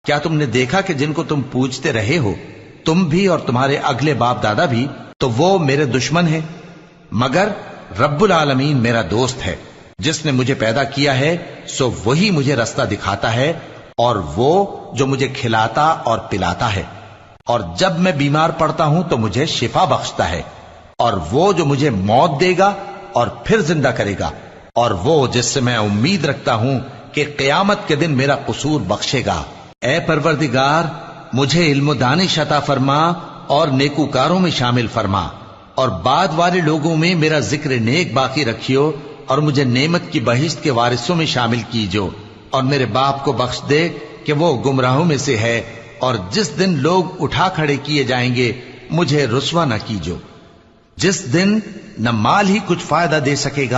क्या तुमने देखा कि जिनको तुम पूजते रहे हो, तुम भी और तुम्हारे अगले बाप दादा भी, तो वो मेरे दुश्मन हैं, मगर रब्बुल आलमीन मेरा दोस्त है। जिसने मुझे पैदा किया है सो वही मुझे रास्ता दिखाता है, और वो जो मुझे खिलाता और पिलाता है, और जब मैं बीमार पड़ता हूं तो मुझे शिफा बख्शता है, और वो जो मुझे मौत देगा और फिर जिंदा करेगा, और वो जिससे मैं उम्मीद रखता हूं कि क़यामत के दिन मेरा कसूर बख्शेगा। ए परवरदिगार, मुझे इल्म दानिश अता फरमा और नेकूकारों में शामिल फरमा, और बाद वाले लोगों में मेरा जिक्र नेक बाकी रखियो, और मुझे नेमत की बहिश्त के वारिसों में शामिल कीजो, और मेरे बाप को बख्श दे कि वो गुमराहों में से है, और जिस दिन लोग उठा खड़े किए जाएंगे मुझे रुसवा न कीजो, जिस दिन न माल ही कुछ फायदा दे सकेगा